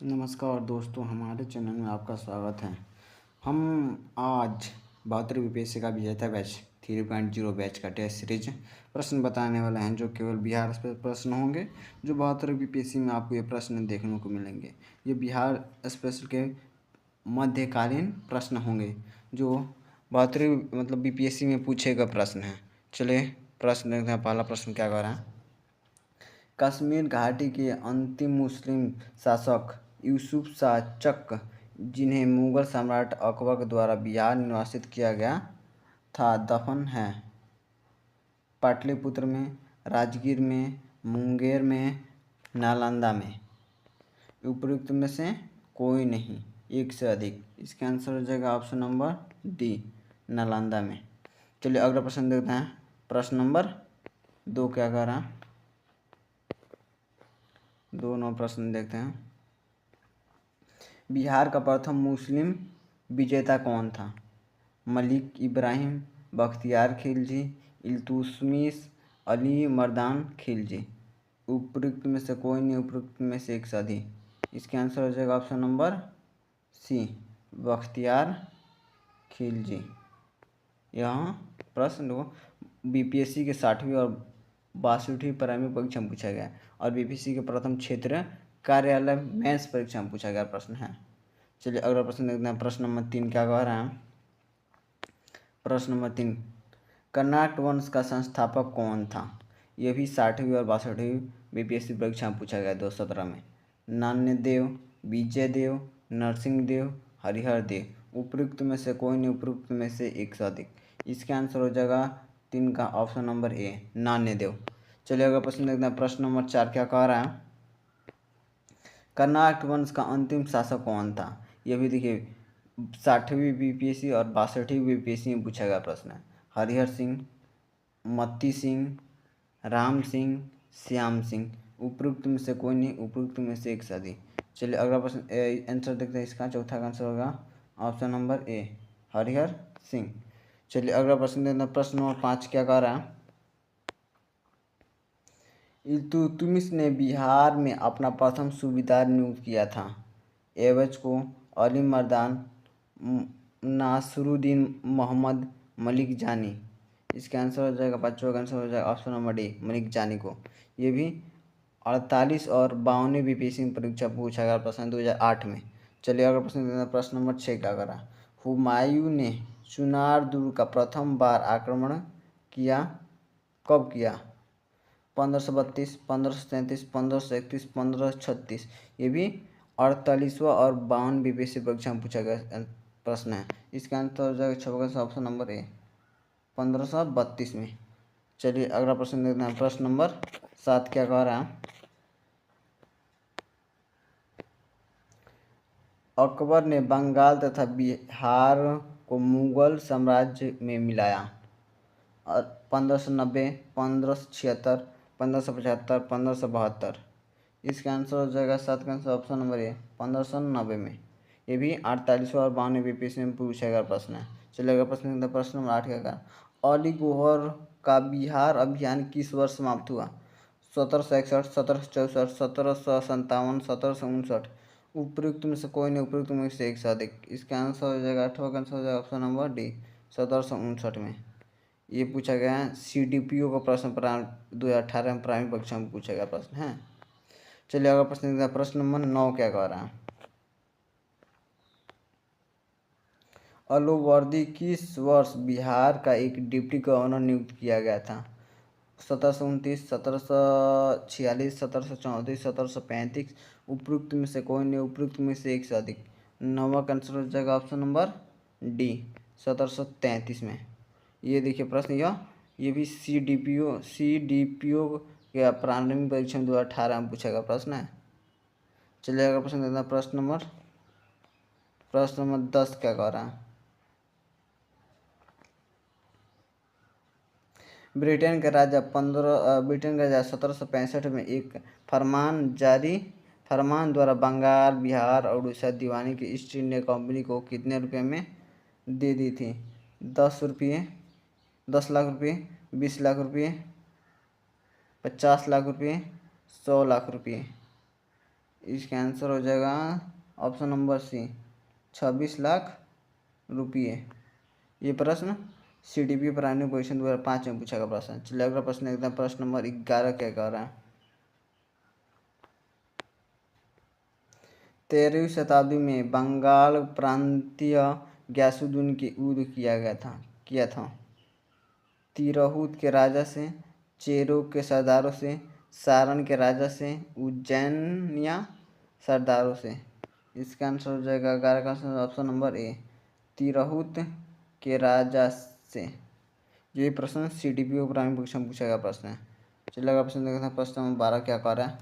नमस्कार दोस्तों, हमारे चैनल में आपका स्वागत है। हम आज 72वीं बीपीएससी का विजेता बैच 3.0 बैच का टेस्ट सीरीज प्रश्न बताने वाले हैं, जो केवल बिहार से प्रश्न होंगे। जो 72वीं बीपीएससी में आपको ये प्रश्न देखने को मिलेंगे, ये बिहार स्पेशल के मध्यकालीन प्रश्न होंगे, जो 72वीं मतलब बीपीएससी में पूछे गए प्रश्न हैं। चलिए प्रश्न देखते हैं। पहला प्रश्न क्या कह रहा है। कश्मीर घाटी के अंतिम मुस्लिम शासक यूसुफ शाह चक, जिन्हें मुगल सम्राट अकबर द्वारा बिहार निर्वासित किया गया था, दफन हैं पाटलिपुत्र में, राजगीर में, मुंगेर में, नालंदा में। उपयुक्त में से कोई नहीं, एक से अधिक। इसका आंसर हो जाएगा ऑप्शन नंबर डी, नालंदा में। चलिए अगला प्रश्न देखते हैं। प्रश्न नंबर 2 क्या कह रहा है। 2 प्रश्न देखते हैं। बिहार का प्रथम मुस्लिम विजेता कौन था। मलिक इब्राहिम, बख्तियार खिलजी, इल्तुतमिश, अली मर्दान खिलजी। उपयुक्त में से कोई नहीं, उपयुक्त में से एक से अधिक। इसका आंसर हो जाएगा option number C, Bakhtiyar Khilji. यहाँ प्रश्न बीपीएससी के 60वीं और 62वीं प्राइमरी परीक्षा में पूछा गया और बीपीएससी के प्रथम क्षेत्र कार्यालय मेंस परीक्षा में पूछा गया प्रश्न है। चलिए अगला प्रश्न देखते हैं। प्रश्न नंबर 3 क्या कह रहा है। प्रश्न नंबर 3, कर्नाट वंश का संस्थापक कौन था। यह भी 60वीं और 62वीं बीपीएससी परीक्षा में पूछा गया 2017 में। नान्यदेव, विजय देव, नरसिंह देव, हरिहर देव। उपयुक्त में से कोई नहीं, उपयुक्त में से एक से अधिक। इसका आंसर हो जाएगा 3 का ऑप्शन नंबर ए, नान्यदेव। चलिए अगला प्रश्न देखते हैं। प्रश्न नंबर 4 क्या कह रहा है। कर्नाटक वंश का अंतिम शासक कौन था। यह भी देखिए 60वीं बीपीएससी और 62वीं बीपीएससी में पूछा गया प्रश्न है। हरिहर सिंह, मत्ती सिंह, राम सिंह, श्याम सिंह। उपयुक्त में से कोई नहीं, उपयुक्त में से एक से अधिक। चलिए अगला प्रश्न आंसर देखते हैं। इसका चौथा का आंसर होगा option number A, Harihar Singh. चलिए अगला प्रश्न देखते हैं। प्रश्न नंबर 5 क्या कह रहा है। इल्तुतमिश ने बिहार में अपना प्रथम सूबेदार नियुक्त किया था। एवज को, अली मर्दान, नासरुद्दीन मोहम्मद, मलिक जानी। इसका आंसर हो जाएगा, बच्चों का आंसर हो जाएगा ऑप्शन नंबर डी, मलिक जानी को। ये भी 48 और 52वीं बीपीएससी में परीक्षा पूछा गया प्रश्न 2008 में। चलिए अगला प्रश्न देना। प्रश्न नंबर 6 क्या करा। हुमायूं ने चुनार दुर्ग का प्रथम बार आक्रमण किया, कब किया। 1532, 1533, 1531, 1536। ये भी 48वां और 52 बीपीएससी परीक्षा में पूछा गया प्रश्न है। इसका आंसर हो जाएगा 6 ऑप्शन नंबर ए, 1532 में। चलिए अगला प्रश्न देखते हैं। प्रश्न नंबर 7 क्या कह रहा है। अकबर ने बंगाल तथा बिहार को मुगल साम्राज्य में मिलाया। और 1590, 1576, 1575, 1572। इसका आंसर हो जाएगा 7 का आंसर ऑप्शन नंबर ए, 1590 में। ये भी 48वां और 52वीं बीपीएससी में पूछा गया प्रश्न है। चलिए प्रश्न प्रश्न नंबर 8 का अली गौहर का बिहार अभियान किस वर्ष समाप्त हुआ। 1761, 1764, 1757, 1759। उपयुक्त में से कोई नहीं, उपयुक्त में से एक से अधिक। इसका आंसर हो जाएगा 8वां का आंसर हो जाएगा ऑप्शन नंबर डी, 1759 में। ये पूछा गया है सीडीपीओ का प्रश्न 2018 में प्राइमरी परीक्षा में पूछा गया प्रश्न है। चलिए अगला प्रश्न देखते हैं। प्रश्न नंबर 9 क्या कह रहा है। अलावर्दी किस वर्ष बिहार का एक डिप्टी गवर्नर नियुक्त किया गया था। 1729, 1746, 1734, 1735। उपयुक्त में से कोई नहीं, उपयुक्त में से एक से अधिक। 9वां का आंसर हो जाएगा ऑप्शन नंबर डी, 1733 में। ये देखिए प्रश्न ये भी सीडीपीओ के प्रारंभिक परीक्षा में 2018 में पूछा गया प्रश्न है। चलिए अगला प्रश्न देता है। प्रश्न नंबर 10 क्या कह रहा है। ब्रिटेन का राजा 1765 में एक फरमान द्वारा बंगाल, बिहार और उड़ीसा दीवानी की ईस्ट इंडिया कंपनी को कितने रुपए में दे दी थी। 10 रुपये, 10 लाख रुपये, 20 लाख रुपये, 50 लाख रुपये, 100 लाख रुपये। इसका आंसर हो जाएगा ऑप्शन नंबर सी, 26 लाख रुपये। ये प्रश्न CDP प्राइमरी क्वेश्चन 2005 में पूछा गया प्रश्न। चलिए अगला प्रश्न देखते हैं। प्रश्न नंबर 11 क्या कह रहा है। 13वीं शताब्दी में बंगाल प्रांतीय ग्यासुद्दीन की युद्ध किया था तिरहुत के राजा से, चेरो के सरदारों से, सारण के राजा से, उज्जैनिया सरदारों से। इसका आंसर हो जाएगा 11 का ऑप्शन नंबर ए, तिरहुत के राजा से। ये प्रश्न CDP और प्राइमरी परीक्षा में पूछा गया प्रश्न है। चलिए अगला प्रश्न देखते हैं। प्रश्न नंबर 12 क्या कह रहा है।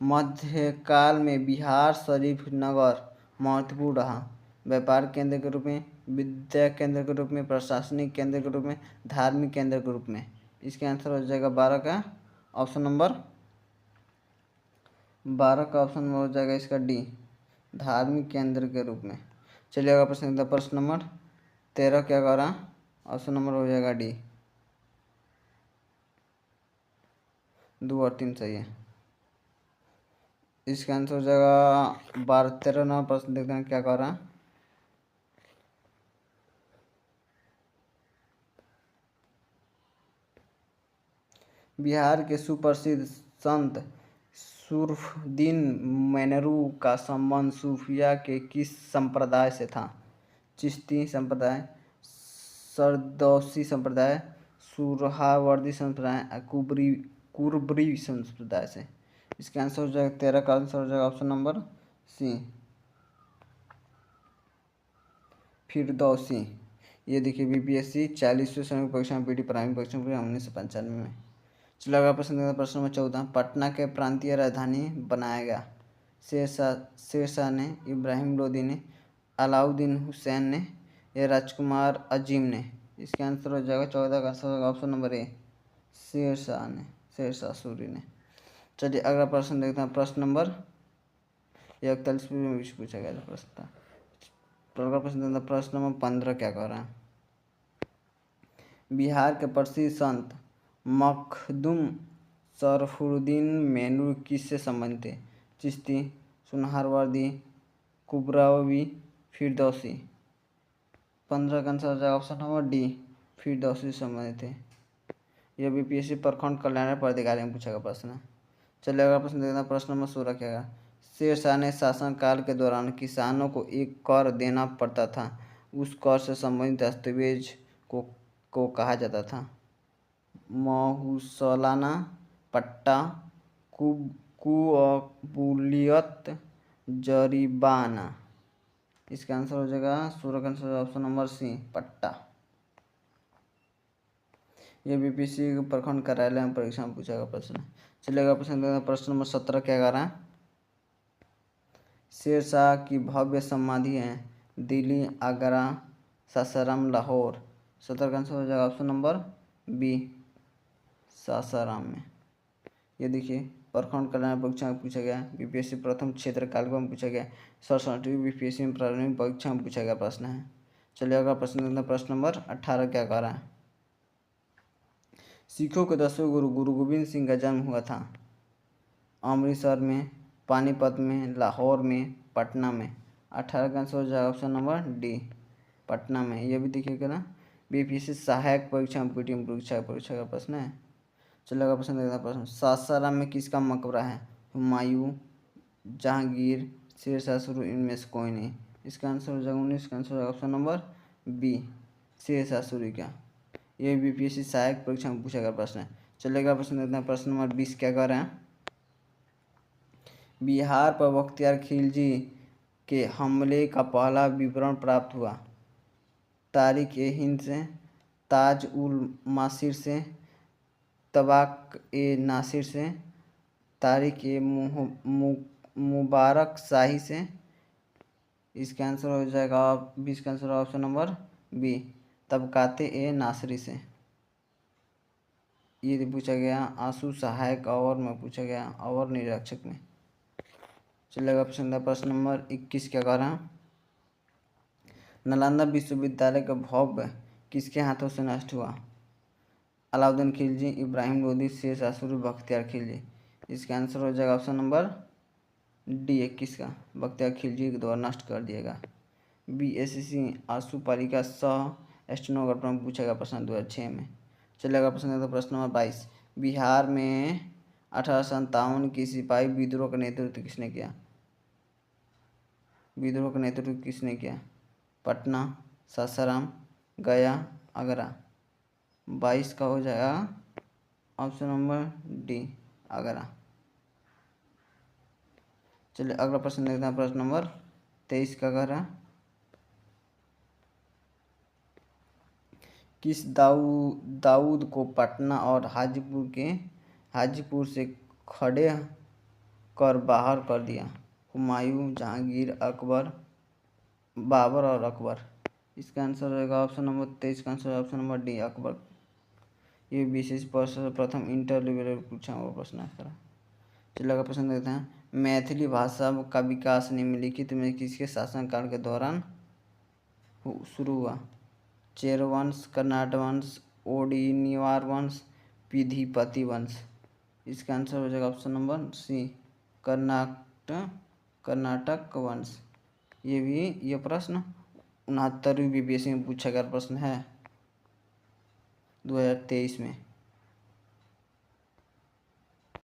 मध्यकाल में बिहार शरीफ नगर महत्वपूर्ण रहा। व्यापार केंद्र के रूप में, विद्या केंद्र के रूप में, प्रशासनिक केंद्र के रूप में, धार्मिक केंद्र के रूप में। इसका आंसर हो जाएगा 12 का ऑप्शन नंबर हो जाएगा इसका डी, धार्मिक केंद्र के रूप में। चलिए अगला प्रश्न प्रश्न नंबर 13 क्या कह रहा। ऑप्शन नंबर हो जाएगा डी, 2 और 3 सही है। इसका आंसर हो जाएगा 13 नंबर प्रश्न देखते हैं क्या कह रहा है। बिहार के सुप्रसिद्ध संत सुरफुद्दीन मैनरू का संबंध सूफिया के किस संप्रदाय से था। चिश्ती संप्रदाय, सरदौसी संप्रदाय, सुरहावर्दी संप्रदाय, कुरबरी संप्रदाय से। इसका आंसर हो जाएगा 13 का आंसर हो जाएगा ऑप्शन नंबर सी, फिरदौसी। ये देखिए BPSC 40वीं संयुक्त परीक्षा में PD प्राइमरी परीक्षा में 1995 में। चलो अगला प्रश्न प्रश्न नंबर 14। पटना के प्रांतीय राजधानी बनाया गया। शेरशाह ने, इब्राहिम लोदी ने, अलाउद्दीन हुसैन ने या राजकुमार अजीम ने। इसका आंसर हो जाएगा 14 का आंसर होगा option number A, Sher Shah Suri ने। चलिए अगला प्रश्न देखते हैं। प्रश्न नंबर 41 में पूछा गया प्रश्न था। अगला प्रश्न प्रश्न नंबर 15 क्या कह रहा है। बिहार के प्रसिद्ध संत मखदूम शरफुद्दीन मैनू किससे संबंधित थे। चिश्ती, सुरहावर्दी, कुबरवी, फिरदौसी। 15 का आंसर हो जाएगा ऑप्शन नंबर डी, फिरदौसी से संबंधित थे। यह BPSC प्रखंड कल्याण पदाधिकारी में पूछा गया प्रश्न है। चलिए अगला प्रश्न देखते हैं। प्रश्न नंबर 16 क्या है। शेरशाह ने शासनकाल के दौरान किसानों को एक कर देना पड़ता था, उस कर से संबंधित दस्तावेज को कहा जाता था। महुसलाना, पट्टा, कुबूलियत, जरीबाना। इसका आंसर हो जाएगा 16 का आंसर ऑप्शन नंबर सी, पट्टा। यह BPSC प्रखंड कार्यालय में परीक्षा में पूछा गया प्रश्न। चलिएगा प्रश्न नंबर 17 क्या कह रहा है। शेरशाह की भव्य समाधि है दिल्ली, आगरा, सासाराम, लाहौर। 17 का आंसर हो जाएगा ऑप्शन नंबर बी, सासाराम में। ये देखिए प्रखंड कल्याण परीक्षा में पूछा गया। BPSC प्रथम क्षेत्र कालका में पूछा गया। 67वीं BPSC में प्रारंभिक परीक्षा में पूछा गया प्रश्न है। चलिए अगला प्रश्न प्रश्न नंबर 18 क्या कह रहा है। सिखों के 10वें गुरु गुरु गोविंद सिंह का जन्म हुआ था अमृतसर में, पानीपत में, लाहौर में, पटना में। 18 का आंसर हो जाएगा ऑप्शन नंबर डी, पटना में। ये भी देखिएगा ना BPSC सहायक परीक्षा में PTM परीक्षा का प्रश्न है। चलेगा प्रश्न देखता प्रश्न। सासाराम में किसका मकबरा है। हुमायूं, जहांगीर, शेरशाह सूरी, इनमें से कोई नहीं। इसका आंसर हो जाएगा 19 का answer option number B, Sher Shah Suri का। ये BPSC सहायक परीक्षा में पूछा गया प्रश्न है। चलेगा प्रश्न देखते हैं। प्रश्न नंबर 20 क्या कह रहे हैं। बिहार पर बख्तियार खिलजी के हमले का पहला विवरण प्राप्त हुआ। तारिक ए हिंद से, ताज उल मासिर से, तबाक ए नासिर से, तारिक ए मुबारक शाही से। इसका आंसर हो जाएगा 20 का आंसर ऑप्शन नंबर बी, तबकाते ए नासरी से। ये पूछा गया आंसू सहायक अवर में पूछा गया, अवर निरीक्षक में। चलेगा प्रश्न नंबर 21 क्या कह रहा है। नालंदा विश्वविद्यालय का भव्य किसके हाथों से नष्ट हुआ। अलाउद्दीन खिलजी, इब्राहिम लोदी, शेरशाह सूरी, बख्तियार खिलजी। इसका आंसर हो जाएगा ऑप्शन नंबर डी 21 का बख्तियार खिलजी के द्वारा नष्ट कर दिया गया। बी एसएससी आशुपालिका सह स्टेनोग्राफर प्रमुख पूछा गया प्रश्न 2006 में। चलिए अगला प्रश्न देखते हैं, प्रश्न नंबर 22। बिहार में 1857 की सिपाही विद्रोह का नेतृत्व किसने किया? विद्रोह का नेतृत्व किसने किया? पटना, सासाराम, गया, आगरा। 22 का हो जाएगा ऑप्शन नंबर डी, आगरा। चलिए अगला प्रश्न देखते हैं, प्रश्न नंबर 23 का कह रहा है, किस दाऊद को पटना और हाजीपुर से खड़े कर बाहर कर दिया? हुमायूं, जहांगीर, अकबर, बाबर और अकबर। इसका आंसर रहेगा ऑप्शन नंबर 23 का answer option number D, Akbar. ये विशेष प्रथम इंटर लेवल पूछा हुआ प्रश्न है। चलिए अगला प्रश्न देखते हैं, मैथिली भाषा का विकास निम्नलिखित में किसके शासनकाल के दौरान शुरू हुआ? चेर वंश, कर्नाट वंश, ओडिनिवार वंश, विधिपति वंश। इसका आंसर हो जाएगा ऑप्शन नंबर सी, कर्नाटक वंश। ये प्रश्न 69वीं बीपीएससी में पूछा गया प्रश्न है 2023 में।